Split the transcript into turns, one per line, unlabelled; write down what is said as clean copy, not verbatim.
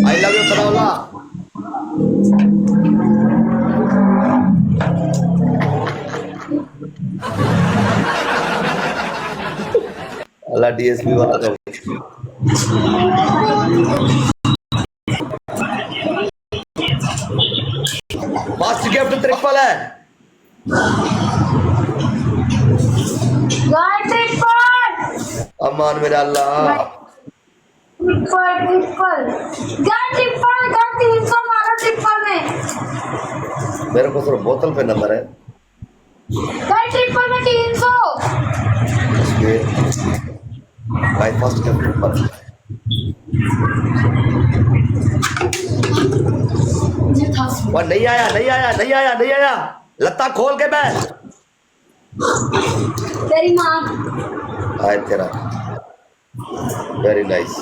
I love you Corolla. Allah DSP वाला का fast gift triple है। अमान मेरा अल्लाह
ट्रिपल गन 300 मारो ट्रिपल में।
मेरे को सिर्फ बोतल पे नंबर है।
गन ट्रिपल में 300।
भाई फर्स्ट गिफ्ट ट्रिपल। वो नहीं आया नहीं आया नहीं आया नहीं आया। लत्ता खोल के बैठ।
तेरी माँ
आए तेरा वेरी नाइस।